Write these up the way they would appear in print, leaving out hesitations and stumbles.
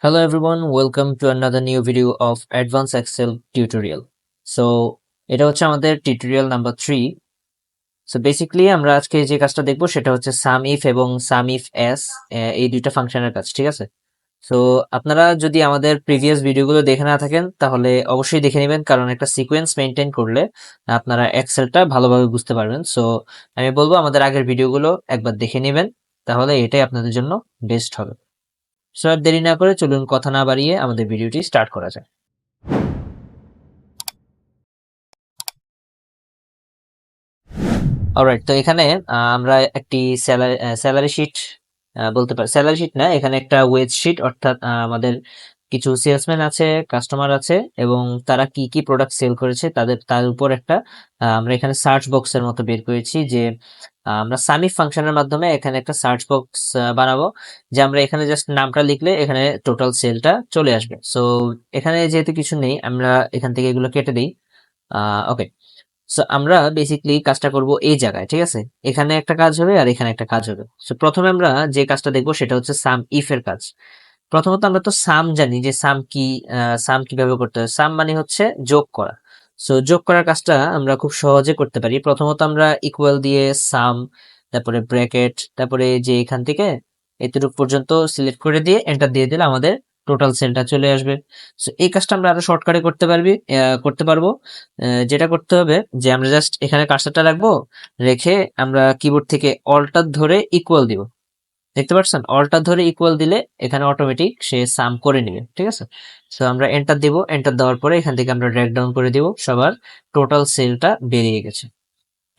Hello everyone, welcome to another new video of Advanced Excel tutorial. So এটা হচ্ছে আমাদের tutorial number 3. So basically আমরা আজকে যে কাজটা দেখবো সেটা হচ্ছে সাম ইফ এবং সাম ইফ এস, এই দুইটা ফাংশনের কাজ, ঠিক আছে? সো আপনারা যদি আমাদের প্রিভিয়াস ভিডিওগুলো দেখে না থাকেন তাহলে অবশ্যই দেখে নেবেন, কারণ একটা সিকোয়েন্স মেনটেন করলে আপনারা এক্সেলটা ভালোভাবে বুঝতে পারবেন। সো আমি বলবো আমাদের আগের ভিডিওগুলো একবার দেখে নেবেন, তাহলে এটাই আপনাদের জন্য বেস্ট হবে। সো আর দেরি না করে চলুন কথা না বাড়িয়ে আমাদের ভিডিওটি স্টার্ট করা যাক। অলরাইট, তো এখানে আমরা একটি স্যালারি শিট বলতে পারি, স্যালারি শিট না, এখানে একটা ওয়েজ শিট, অর্থাৎ আমাদের কিছু সেলসম্যান আছে, কাস্টমার আছে এবং তারা কি কি প্রোডাক্ট সেল করেছে তার উপর একটা আমরা এখানে সার্চ বক্সের মতো বের করেছি, যে আমরা সামিফ ফাংশনের মাধ্যমে এখানে একটা সার্চ বক্স বানাবো, যে আমরা এখানে জাস্ট নামটা লিখলে এখানে টোটাল সেলটা চলে আসবে। সো এখানে যেহেতু কিছু নেই, আমরা এখান থেকে এগুলো কেটে দিই। ওকে, সো আমরা বেসিক্যালি কাজটা করব এই জায়গায়, ঠিক আছে? এখানে একটা কাজ হবে আর এখানে একটা কাজ হবে। সো প্রথমে আমরা যে কাজটা দেখবো সেটা হচ্ছে সাম ইফ এর কাজ। প্রথমত আমরা তো সাম জানি যে সাম কি, সাম কিভাবে করতে হয়। সাম মানে হচ্ছে যোগ করা। সো যোগ করার কাজটা আমরা খুব সহজে করতে পারি। প্রথমত আমরা ইকুয়াল দিয়ে সাম, তারপরে ব্র্যাকেট, তারপরে যে এখান থেকে এতটুকু পর্যন্ত সিলেক্ট করে দিয়ে এন্টার দিয়ে দিলে আমাদের টোটাল সেলটা চলে আসবে। সো এই কাজটা আমরা আরো শর্টকাটে করতে পারবো। যেটা করতে হবে যে আমরা জাস্ট এখানে কার্সারটা রাখবো, রেখে আমরা কিবোর্ড থেকে অল্টার ধরে ইকুয়াল দিব। দেখতে পাচ্ছেন, অল্টার ধরে ইকুয়াল দিলে এখানে অটোমেটিক সে সাম করে নিবে, ঠিক আছে? সো আমরা এন্টার দিব, এন্টার দেওয়ার পরে এখান থেকে আমরা ড্র্যাগ ডাউন করে দিব, সবার টোটাল সেলটা বেরিয়ে গেছে।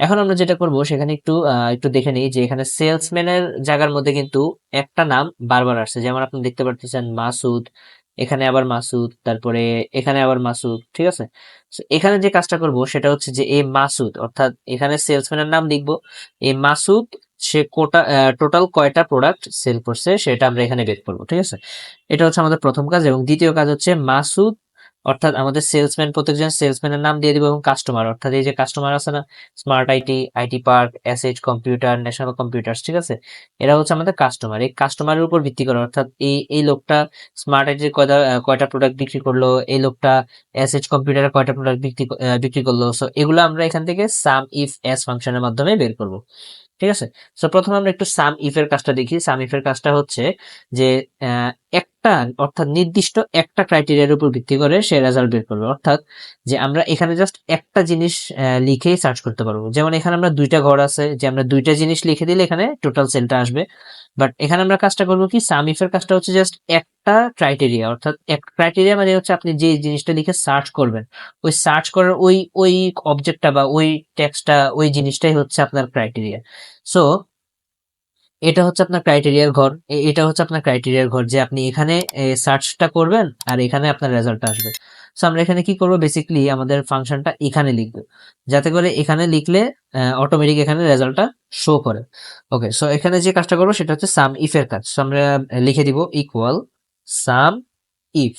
এখন আমরা যেটা করব সেখানে একটু দেখে নিই যে এখানে সেলসম্যানের জায়গার মধ্যে কিন্তু একটা নাম বারবার আসছে, যেমন আপনি দেখতে পাচ্ছেন মাসুদ, এখানে আবার মাসুদ, তারপরে এখানে আবার মাসুদ, ঠিক আছে? So, এখানে যে কাজটা করব সেটা হচ্ছে যে এই মাসুদ, অর্থাৎ এখানে সেলসম্যানের নাম লিখবো, এই মাসুদ সে টোটাল কয়টা প্রোডাক্ট সেল করছে সেটা আমরা এখানে বের করবো, ঠিক আছে? এটা হচ্ছে আমাদের প্রথম কাজ। এবং দ্বিতীয় কাজ হচ্ছে মাসুদ, অর্থাৎ আমাদের সেলসম্যান, প্রত্যেকজন সেলসম্যানের নাম দিয়ে দিব, এবং কাস্টমার, অর্থাৎ এই যে কাস্টমার আছে না, smart IT, IT park, SH computer, national computers, ঠিক আছে? এরা হচ্ছে আমাদের কাস্টমার। এই কাস্টমারের উপর ভিত্তি করে, অর্থাৎ এই লোকটা স্মার্ট আইটির কয়টা প্রোডাক্ট বিক্রি করলো, এই লোকটা এসএইচ কম্পিউটারের কয়টা প্রোডাক্ট বিক্রি করলো। সো এগুলো আমরা এখান থেকে সাম ইফ এস ফাংশনের মাধ্যমে বের করব, ঠিক আছে? সো প্রথমে আমরা একটু সাম ইফ এর কাজটা দেখি। সাম ইফ এর কাজটা হচ্ছে যে একটা, অর্থাৎ নির্দিষ্ট একটা ক্রাইটেরিয়ার উপর ভিত্তি করে সে রেজাল্ট বের করবে। অর্থাৎ যে আমরা এখানে জাস্ট একটা জিনিস লিখেই সার্চ করতে পারবো। যেমন এখানে আমরা দুইটা ঘর আছে, যে আমরা দুইটা জিনিস লিখে দিলে এখানে টোটাল সেলটা আসবে। বাট এখানে আমরা কাজটা করবো কি, সাম ইফ এর কাজটা হচ্ছে জাস্ট একটা ক্রাইটেরিয়া, অর্থাৎ এক ক্রাইটেরিয়া মানে হচ্ছে আপনি যে জিনিসটা লিখে সার্চ করবেন, ওই সার্চ করার ওই অবজেক্টটা বা ওই টেক্সটটা, ওই জিনিসটাই হচ্ছে আপনার ক্রাইটেরিয়া। সো এটা হচ্ছে আপনার ক্রাইটেরিয়ার ঘর, এটা হচ্ছে আপনার ক্রাইটেরিয়ার ঘর, যে আপনি এখানে সার্চটা করবেন আর এখানে আপনার রেজাল্টটা আসবে। সো আমরা এখানে কি করব, বেসিক্যালি আমাদের ফাংশনটা এখানে লিখবো, যাতে করে এখানে লিখলে অটোমেটিক এখানে রেজাল্টটা শো করে। ওকে, সো এখানে যে কাজটা করবো সেটা হচ্ছে সাম ইফ এর কাজ। সো আমরা লিখে দিব ইকুয়াল সাম ইফ,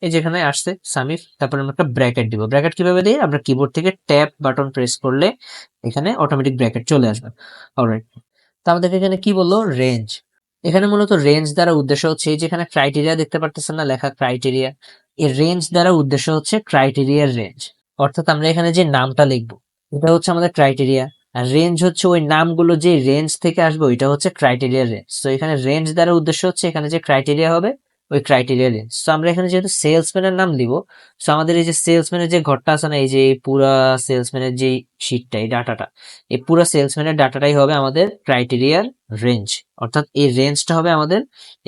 এই যেখানে আসছে সাম ইফ, তারপরে আমরা একটা ব্র্যাকেট দিব। ব্র্যাকেট কিভাবে দিই, আমরা কিবোর্ড থেকে ট্যাব বাটন প্রেস করলে এখানে অটোমেটিক ব্র্যাকেট চলে আসবে। অলরাইট, তো আমাদেরকে এখানে কি বললো, রেঞ্জ। এখানে মূলত রেঞ্জ দ্বারা উদ্দেশ্য হচ্ছে, এই যেখানে ক্রাইটেরিয়া দেখতে পারতেছেন না লেখা ক্রাইটেরিয়া, এই রেঞ্জ দ্বারা উদ্দেশ্য হচ্ছে ক্রাইটেরিয়ার রেঞ্জ। অর্থাৎ আমরা এখানে যে নামটা লিখবো এটা হচ্ছে আমাদের ক্রাইটেরিয়া, আর রেঞ্জ হচ্ছে ওই নামগুলো যে রেঞ্জ থেকে আসবে ওইটা হচ্ছে ক্রাইটেরিয়ার রেঞ্জ। তো এখানে রেঞ্জ দ্বারা উদ্দেশ্য হচ্ছে এখানে যে ক্রাইটেরিয়া হবে ওই ক্রাইটেরিয়া রেঞ্জ। তো আমরা এখানে যেহেতু সেলসম্যানের নাম দিব, তো আমাদের এই যে সেলসম্যানের যে ঘরটা আছে না, এই যে পুরা সেলসম্যানের যে শিটটা, এই ডাটাটা, এই পুরো সেলসম্যানের ডাটাটাই হবে আমাদের ক্রাইটেরিয়ার রেঞ্জ। অর্থাৎ এই রেঞ্জটা হবে আমাদের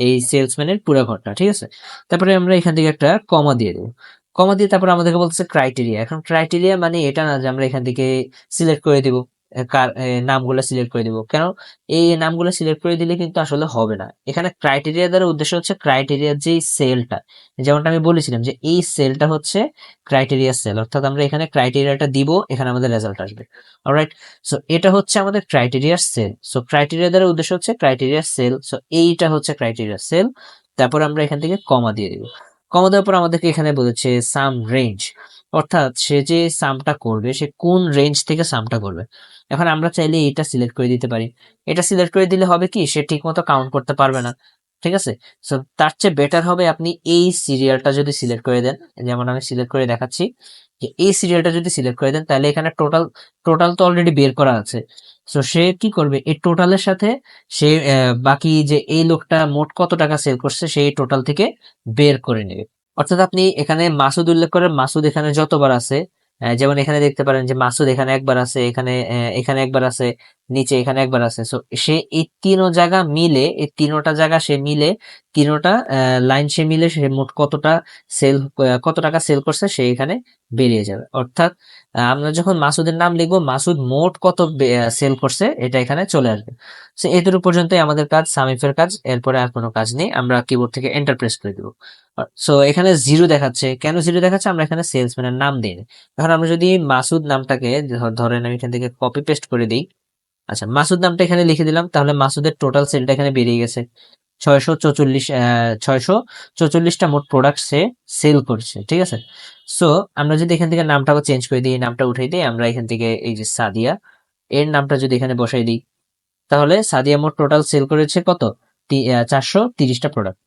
এই সেলসম্যানের পুরো ঘরটা, ঠিক আছে? তারপরে আমরা এখান থেকে একটা কমা দিয়ে দেবো। কমা দিয়ে তারপরে আমাদেরকে বলতেছে ক্রাইটেরিয়া। এখন ক্রাইটেরিয়া মানে এটা না যে আমরা এখান থেকে সিলেক্ট করে দিব, নামগুলো সিলেক্ট করে দিব। কেন, এই নামগুলো সিলেক্ট করে দিলে কিন্তু আসলে হবে না। এখানে ক্রাইটেরিয়া দ্বারা উদ্দেশ্য হচ্ছে ক্রাইটেরিয়ার যে সেলটা, যেমনটা আমি বলেছিলাম যে এই সেলটা হচ্ছে ক্রাইটেরিয়া সেল, অর্থাৎ আমরা এখানে ক্রাইটেরিয়াটা দিব, এখানে আমাদের রেজাল্ট আসবে। অলরাইট, সো এটা হচ্ছে আমাদের ক্রাইটেরিয়ার সেল। সো ক্রাইটেরিয়া দ্বারা উদ্দেশ্য হচ্ছে ক্রাইটেরিয়ার সেল, সো এইটা হচ্ছে ক্রাইটেরিয়া সেল। তারপর আমরা এখান থেকে কমা দিয়ে দিব। কমা দেওয়ার পর আমাদেরকে এখানে বলেছে সাম রেঞ্জ, অর্থাৎ সে যে সামটা করবে সে কোন রেঞ্জ থেকে সামটা করবে। এখন আমরা চাইলে এটা সিলেক্ট করে দিতে পারি। এটা সিলেক্ট করে দিলে হবে কি, সে ঠিক মতো কাউন্ট করতে পারবে না। ঠিক আছে। সো তার চেয়ে বেটার হবে আপনি এই সিরিয়ালটা যদি সিলেক্ট করে দেন, যেমন আমি সিলেক্ট করে দেখাচ্ছি যে এই সিরিয়ালটা যদি সিলেক্ট করে দেন তাহলে এখানে টোটাল টোটাল তো অলরেডি বের করা আছে। সো সে কি করবে, এই টোটালের সাথে সে বাকি যে এই লোকটা মোট কত টাকা সেল করছে সেই টোটাল থেকে বের করে নেবে। অর্থাৎ আপনি এখানে মাসুদ উল্লেখ করেন, মাসুদ এখানে যতবার আছে, যেমন এখানে দেখতে পারেন যে মাসুদ এখানে একবার আছে, এখানে এখানে একবার আছে, নিচে এখানে একবার আছে। সো সে এই তিনো জায়গা মিলে, এই তিনোটা জায়গা সে মিলে, তিনোটা লাইন সে মিলে সে মোট কতটা সেল, কত টাকা সেল করছে সে এখানে বেরিয়ে যাবে। অর্থাৎ আমরা যখন মাসুদের নাম লিখবো, মাসুদ মোট কত সেল করছে এটা এখানে চলে আসবে। সো এতটুকু পর্যন্তই আমাদের কাজ, সামিফের কাজ। এরপরে আর কোনো কাজ নেই, আমরা কিবোর্ড থেকে এন্টার প্রেস করে দিব। সো এখানে জিরো দেখাচ্ছে, কেন জিরো দেখাচ্ছে, আমরা এখানে সেলসম্যানের নাম দিই। এখন আমরা যদি মাসুদ নামটাকে ধরেন আমি এখান থেকে কপি পেস্ট করে দিই। আচ্ছা, মাসুদ নামটা এখানে লিখে দিলাম, তাহলে মাসুদের টোটাল সেলটা এখানে বেরিয়ে গেছে 644, 644টা মোট প্রোডাক্ট সে সেল করছে। ঠিক আছে। সো আমরা যদি এখান থেকে নামটাও চেঞ্জ করে দিই, নামটা উঠাই দিই, আমরা এখান থেকে এই যে সাদিয়া এর নামটা যদি এখানে বসাই দিই, তাহলে সাদিয়া মোট টোটাল সেল করেছে কত, 430টা প্রোডাক্ট।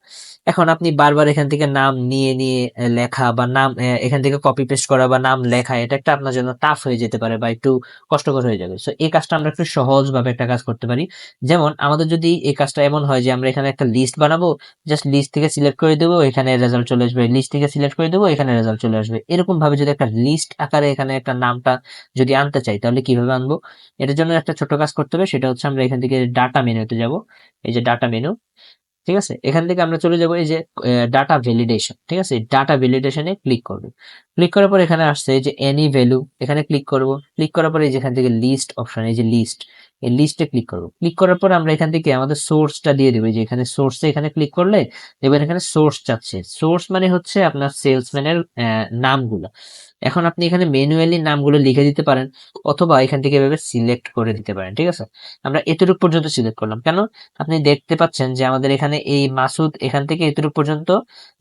এখন আপনি বারবার এখান থেকে নাম নিয়ে নিয়ে লেখা বা নাম এখান থেকে কপি পেস্ট করা বা নাম লেখা, এটা একটা আপনার জন্য টাফ হয়ে যেতে পারে বা একটু কষ্টকর হয়ে যাবে। সো এই কাজটা আমরা একটু সহজ ভাবে একটা কাজ করতে পারি। যেমন আমাদের যদি এই কাজটা এমন হয় যে আমরা এখানে একটা লিস্ট বানাবো, জাস্ট লিস্ট থেকে সিলেক্ট করে দেবো, এখানে রেজাল্ট চলে আসবে, লিস্ট থেকে সিলেক্ট করে দেবো, এখানে রেজাল্ট চলে আসবে। এরকম ভাবে যদি একটা লিস্ট আকারে এখানে একটা নামটা যদি আনতে চাই তাহলে কিভাবে আনবো, এটার জন্য একটা ছোট কাজ করতে হবে। সেটা হচ্ছে আমরা এখান থেকে ডাটা মেনুতে যাব, এই যে ডাটা মেনু, ঠিক আছে, এখান থেকে আমরা চলে যাব এই যে ডাটা ভ্যালিডেশন। ঠিক আছে, ডাটা ভ্যালিডেশনে ক্লিক করব। ক্লিক করার পর এখানে আসছে এই যে এনি ভ্যালু, এখানে ক্লিক করব। ক্লিক করার পরে যেখান থেকে লিস্ট অপশন, এই যে লিস্ট, এই লিস্টে ক্লিক করব। ক্লিক করার পর আমরা এখান থেকে আমাদের সোর্সটা দিয়ে দেবো, যে এখানে সোর্সে এখানে ক্লিক করলে দেখবেন এখানে সোর্স চাচ্ছে। সোর্স মানে হচ্ছে আপনার সেলসম্যানের নামগুলো। এখন আপনি এখানে ম্যানুয়ালি নামগুলো লিখে দিতে পারেন, অথবা এখান থেকে এভাবে সিলেক্ট করে দিতে পারেন। ঠিক আছে, আমরা এতটুকু পর্যন্ত সিলেক্ট করলাম। কেন, আপনি দেখতে পাচ্ছেন যে আমাদের এখানে এই মাসুদ এখান থেকে এতটুকু পর্যন্ত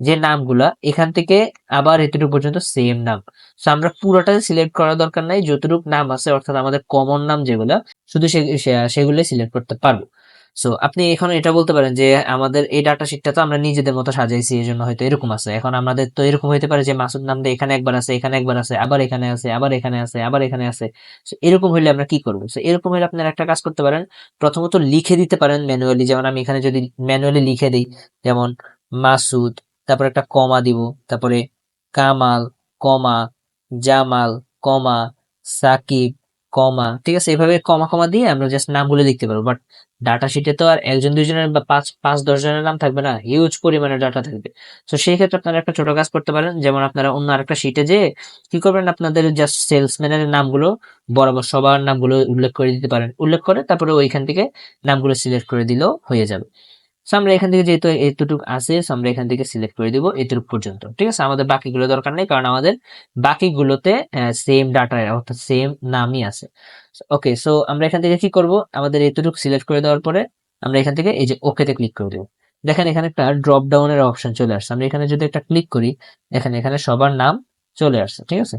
যে নামগুলা, এখান থেকে আবার এতটুকু পর্যন্ত সেম নাম। তো আমরা পুরোটা সিলেক্ট করার দরকার নাই, যতটুকু নাম আছে অর্থাৎ আমাদের কমন নাম যেগুলা, শুধু সেগুলো সিলেক্ট করতে পারবো। সো আপনি এখন এটা বলতে পারেন যে আমাদের এই ডাটা শিটটা তো আমরা নিজেদের মতো সাজাইছি, এই জন্য হয়তো এরকম আছে। এখন আমাদের তো এরকম হতে পারে যে মাসুদ নামটা এখানে একবার আছে, এখানে একবার আছে, আবার এখানে আছে, আবার এখানে আছে, আবার এখানে আছে। So এরকম হইলে আমরা কি করবো, এরকম হলে আপনার একটা কাজ করতে পারেন, প্রথমত লিখে দিতে পারেন ম্যানুয়ালি। যেমন আমি এখানে যদি ম্যানুয়ালি লিখে দিই, যেমন মাসুদ, তারপর একটা কমা দিব, তারপরে কামাল, কমা জামাল, কমা সাকিব, কমা, ঠিক আছে, এভাবে কমা কমা দিয়ে আমরা জাস্ট নামগুলো লিখতে পারবো। বাট ডাটা শিটে তো আর একজন দুইজনের বা পাঁচ পাঁচ 10 জনের নাম থাকবে না, হিউজ পরিমাণে ডাটা থাকবে। তো সেই ক্ষেত্রে আপনারা একটা ছোট কাজ করতে পারেন, যেমন আপনারা অন্য আরেকটা শিটে যে কি করবেন, আপনাদের জাস্ট সেলসম্যানের নামগুলো বরাবর সবার নামগুলো উল্লেখ করে দিতে পারেন, উল্লেখ করে তারপরে ওইখান থেকে নামগুলো সিলেক্ট করে দিলেও হয়ে যাবে। সো আমরা এখান থেকে যেহেতু এতটুকু আছে, সো আমরা এখান থেকে সিলেক্ট করে দিব এতটুকু পর্যন্ত। ঠিক আছে, আমাদের বাকিগুলো দরকার নেই, কারণ আমাদের বাকিগুলোতে সেম ডাটা অর্থাৎ সেম নামই আছে। ওকে, সো আমরা এখান থেকে কি করব, আমাদের এতটুকু সিলেক্ট করে দেওয়ার পরে আমরা এখান থেকে এই যে ওকেতে ক্লিক করে দেবো। দেখেন এখানে একটা ড্রপ ডাউনের অপশন চলে আসছে, আমরা এখানে যদি একটা ক্লিক করি, এখানে এখানে সবার নাম চলে আসছে। ঠিক আছে,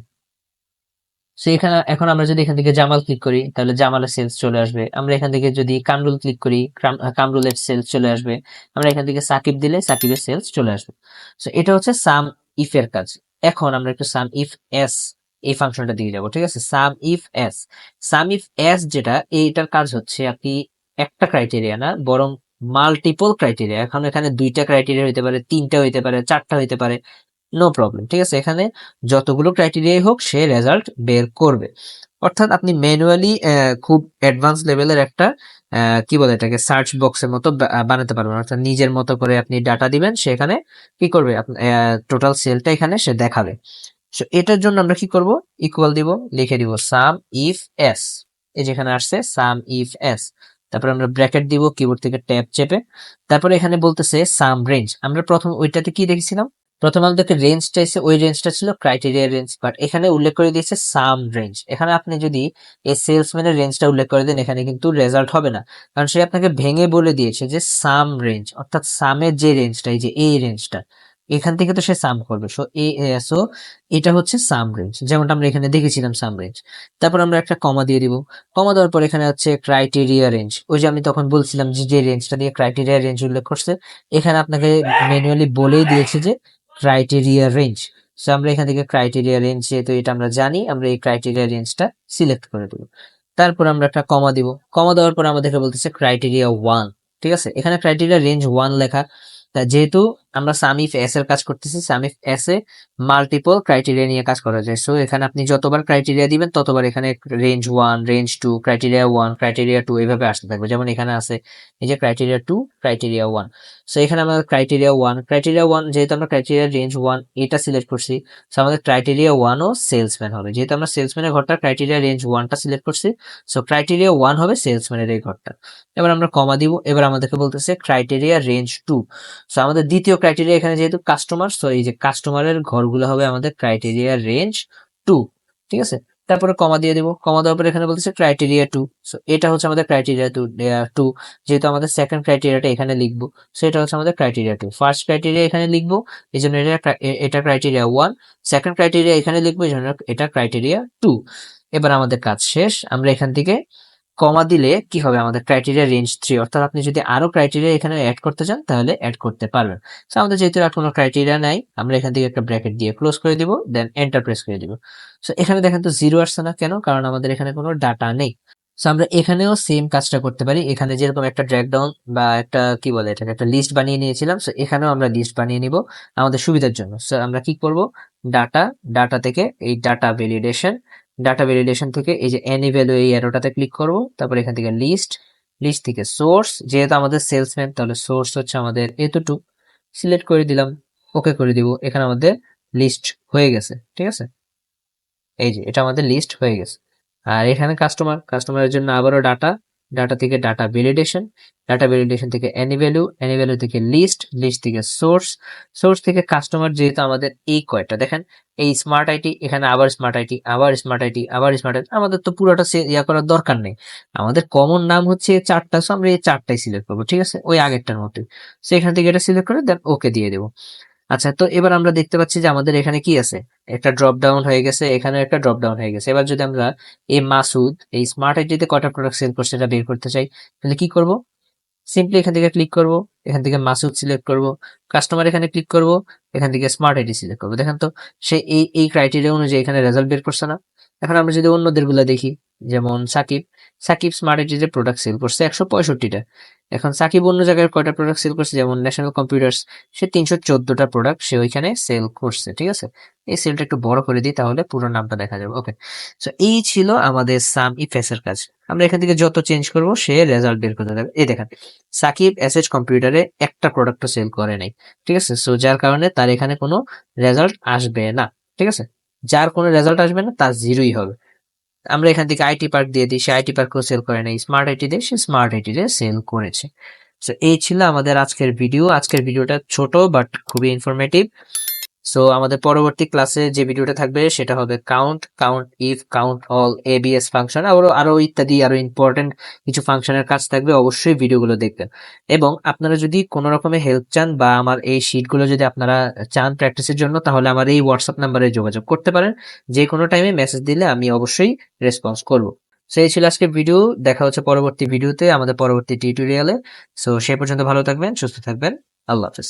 সো এখানে এখন আমরা যদি এখান থেকে জামাল ক্লিক করি তাহলে জামালের সেলস চলে আসবে। আমরা এখান থেকে যদি কামরুল ক্লিক করি, কামরুলের সেলস চলে আসবে। আমরা এখান থেকে সাকিব দিলে সাকিবের সেলস চলে আসবে। সো এটা হচ্ছে সাম ইফ এর কাজ। এখন আমরা একটু সাম ইফ এস এই ফাংশনটা দিয়ে যাবো। ঠিক আছে, SUMIFS, SUMIFS যেটা, এইটার কাজ হচ্ছে আপনি একটা ক্রাইটেরিয়া না, বরং মাল্টিপল ক্রাইটেরিয়া, এখন এখানে দুইটা ক্রাইটেরিয়া হইতে পারে, তিনটা হইতে পারে, চারটা হইতে পারে, নো প্রবলেম। ঠিক আছে, এখানে যতগুলো ক্রাইটেরিয়াই হোক সে রেজাল্ট বের করবে। অর্থাৎ আপনি ম্যানুয়ালি খুব অ্যাডভান্স লেভেলের একটা কি বলে এটাকে, সার্চ বক্সের মতো বানাতে পারবেন। অর্থাৎ নিজের মতো করে আপনি ডাটা দিবেন, সেখানে কি করবে, টোটাল সেলটা এখানে সে দেখাবে। So, এটার জন্য আমরা কি করব, ইকুয়াল দিব, লিখে দিব সাম ইফ এস, এই যেখানে আসছে সাম ইফ এস, তারপর আমরা ব্র্যাকেট দিব, কিবোর্ড থেকে ট্যাব চেপে, তারপরে এখানে বলতেছে সাম রেঞ্জ। আমরা প্রথম ওইটাতে কি দেখেছিলাম, প্রথম আমাদেরকে রেঞ্জ চাইছে, ওই রেঞ্জটা ছিল ক্রাইটেরিয়া রেঞ্জ, বাট এখানে উল্লেখ করে দিয়েছে সাম রেঞ্জ। এখানে আপনি যদি এই সেলসম্যানের রেঞ্জটা উল্লেখ করে দেন, এখানে কিন্তু রেজাল্ট হবে না, কারণ সে আপনাকে ভেঙে বলে দিয়েছে যে সাম রেঞ্জ, অর্থাৎ সামের যে রেঞ্জটা, এই যে এই রেঞ্জটা, এখান থেকে তো সে সাম করবে। সো এটা হচ্ছে সাম রেঞ্জ, যেমনটা আমরা এখানে দেখেছিলাম সাম রেঞ্জ। তারপর আমরা একটা কমা দিয়ে দিব। কমা দেওয়ার পর এখানে হচ্ছে ক্রাইটেরিয়া রেঞ্জ, ওই যে আমি তখন বলছিলাম যে রেঞ্জটা দিয়ে ক্রাইটেরিয়া রেঞ্জ উল্লেখ করছে, এখানে আপনাকে ম্যানুয়ালি বলেই দিয়েছে যে ক্রাইটেরিয়া রেঞ্জ। সো আমরা এখান থেকে ক্রাইটেরিয়া রেঞ্জ, যেহেতু এটা আমরা জানি, আমরা এই ক্রাইটেরিয়া রেঞ্জটা সিলেক্ট করে দেবো। তারপর আমরা একটা কমা দিব। কমা দেওয়ার পর আমাদেরকে বলতেছে ক্রাইটেরিয়া 1। ঠিক আছে, এখানে ক্রাইটেরিয়া রেঞ্জ 1 লেখা। তা যেহেতু আমরা সাম ইফ এস এর কাজ করতেছি, সাম ইফ এস এ মাল্টিপল ক্রাইটেরিয়া নিয়ে কাজ করা যায়। সো এখানে আপনি যতবার ক্রাইটেরিয়া দিবেন ততবার এখানে রেঞ্জ 1, রেঞ্জ 2, ক্রাইটেরিয়া 1, ক্রাইটেরিয়া 2 এইভাবে আসতে থাকবে। যেমন এখানে আছে এই যে ক্রাইটেরিয়া 2, ক্রাইটেরিয়া 1। সো এখানে আমরা ক্রাইটেরিয়া 1 যেহেতু আমরা ক্রাইটেরিয়া রেঞ্জ 1 এটা সিলেক্ট করছি, সো আমাদের ক্রাইটেরিয়া 1 ও সেলসম্যান হবে। যেহেতু আমরা সেলসম্যানের ঘরটা ক্রাইটেরিয়া রেঞ্জ 1টা সিলেক্ট করছি, সো ক্রাইটেরিয়া 1 হবে সেলসম্যানের এই ঘরটা। এবার আমরা কমা দিব। এবার আমাদেরকে বলতেছে ক্রাইটেরিয়া রেঞ্জ 2। সো আমাদের দ্বিতীয় ক্রাইটেরিয়া এখানে যেহেতু কাস্টমার, সো এই যে কাস্টমারের ঘরগুলো হবে আমাদের ক্রাইটেরিয়া রেঞ্জ 2। ঠিক আছে, তারপরে কমা দিয়ে দিব। কমা দেওয়ার পর এখানে বলতেছে ক্রাইটেরিয়া 2। সো এটা হচ্ছে আমাদের ক্রাইটেরিয়া 2। যেহেতু আমাদের সেকেন্ড ক্রাইটেরিয়াটা এখানে লিখবো, সো এটা হচ্ছে আমাদের ক্রাইটেরিয়া 2। ফার্স্ট ক্রাইটেরিয়া এখানে লিখবো, এই জন্য এটা ক্রাইটেরিয়া 1। সেকেন্ড ক্রাইটেরিয়া এখানে লিখবো, এই জন্য এটা ক্রাইটেরিয়া 2। এবার আমাদের কাজ শেষ। আমরা এখান থেকে কমা দিলে কি হবে, আমাদের ক্রাইটেরিয়া রেঞ্জ 3। অর্থাৎ আপনি যদি আরো ক্রাইটেরিয়া এখানে অ্যাড করতে চান তাহলে অ্যাড করতে পারবেন। সো আমাদের যেহেতু আর কোনো ক্রাইটেরিয়া নাই, আমরা এখান থেকে একটা ব্র্যাকেট দিয়ে ক্লোজ করে দিব, দেন এন্টার প্রেস করে দিব। সো এখানে দেখেন তো 0 আসছে না কেন? কারণ আমাদের এখানে কোনো ডাটা নেই। সো আমরা এখানেও সেম কাজটা করতে পারি। এখানে যেরকম একটা ড্র্যাগ ডাউন বা একটা কি বলে এটাকে একটা লিস্ট বানিয়ে নিয়েছিলাম, সো এখানেও আমরা লিস্ট বানিয়ে নিব আমাদের সুবিধার জন্য। সো আমরা কি করব, ডাটা থেকে এই ডাটা ভ্যালিডেশন থেকে এই যে এনি ভ্যালু, এই অ্যারোটাতে ক্লিক করব। তারপর এখান থেকে লিস্ট থেকে সোর্স, যেহেতু আমাদের সেলসম্যান তাহলে সোর্স হচ্ছে আমাদের এতটুকু, সিলেক্ট করে দিলাম, ওকে করে দিব। এখানে আমাদের লিস্ট হয়ে গেছে। ঠিক আছে, এই যে এটা আমাদের লিস্ট হয়ে গেছে। আর এখানে কাস্টমারের জন্য আবারও ডাটা থেকে ডাটা ভ্যালিডেশন থেকে এনি ভ্যালু থেকে লিস্ট থেকে সোর্স থেকে কাস্টমার। যেহেতু আমাদের এই কয়টা দেখেন, এই স্মার্ট আইটি, এখানে আবার স্মার্ট আইটি, আমাদের তো পুরোটা ইয়া করার দরকার নেই। আমাদের কমন নাম হচ্ছে 4টা, সো আমরা এই 4টাই সিলেক্ট করবো। ঠিক আছে, ওই আগেরটার মতোই। সো এখান থেকে এটা সিলেক্ট করে দেন ওকে দিয়ে দেবো। আচ্ছা, তো এবার আমরা দেখতে পাচ্ছি যে আমাদের এখানে কি আছে, একটা ড্রপ ডাউন হয়ে গেছে, এখানে একটা ড্রপ ডাউন হয়ে গেছে। এবার যদি আমরা এই মাসুদ এই স্মার্ট আইডিতে কয়টা প্রোডাক্ট সেল করছে এটা বের করতে চাই, তাহলে কি করব, সিম্পলি এখান থেকে ক্লিক করব, এখান থেকে মাসুদ সিলেক্ট করব, কাস্টমার এখানে ক্লিক করব, এখান থেকে স্মার্ট আইডি সিলেক্ট করব। দেখেন তো সে এই ক্রাইটেরিয়া অনুযায়ী এখানে রেজাল্ট বের করছে না? এখন আমরা যদি অন্যদের গুলা দেখি, যেমন সাকিব স্মার্ট আইডিতে প্রোডাক্ট সেল করছে 165টা। এখন সাকিব অন্য জায়গায় কয়টা প্রোডাক্ট সেল করছে, যেমন ন্যাশনাল কম্পিউটার্স, সে 314টা প্রোডাক্ট সে ওইখানে সেল করছে। ঠিক আছে, এই সেলটা একটু বড় করে দিই তাহলে পুরো নামটা দেখা যাবে। ওকে, সো এই ছিল আমাদের সাম ইফএস এর কাজ। আমরা এখান থেকে যত চেঞ্জ করব সে রেজাল্ট বের করতে থাকবে। এই দেখেন, সাকিব এসএইচ কম্পিউটারে একটা প্রোডাক্টও সেল করে নাই। ঠিক আছে, সো যার কারণে তার এখানে কোনো রেজাল্ট আসবে না। ঠিক আছে, যার কোনো রেজাল্ট আসবে না তার 0ই হবে। আমরা এখান থেকে আইটি পার্ক দিয়ে দিই, সে আইটি পার্কও সেল করে নাই। স্মার্ট আইটি দিয়ে সে স্মার্ট আইটি দিয়ে সেল করেছে। সো এই ছিল আমাদের আজকের ভিডিও। আজকের ভিডিওটা ছোট বাট খুবই ইনফরমেটিভ। সো আমাদের পরবর্তী ক্লাসে যে ভিডিওটা থাকবে সেটা হবে count if, count all, ABS function, আরো ইত্যাদি আরো ইম্পর্টেন্ট কিছু ফাংশনের কাজ থাকবে। অবশ্যই ভিডিওগুলো দেখবেন। এবং আপনারা যদি কোনো রকমের হেল্প চান বা আমার এই শিটগুলো যদি আপনারা চান প্র্যাকটিসের জন্য, তাহলে আমার এই হোয়াটসঅ্যাপ নাম্বারে যোগাযোগ করতে পারেন। যে কোনো টাইমে মেসেজ দিলে আমি অবশ্যই রেসপন্স করব। সো এই ছিল আজকের ভিডিও। দেখা হচ্ছে পরবর্তী ভিডিওতে, আমাদের পরবর্তী টিউটোরিয়ালে। সো সে পর্যন্ত ভালো থাকবেন, সুস্থ থাকবেন। আল্লাহ হাফেজ।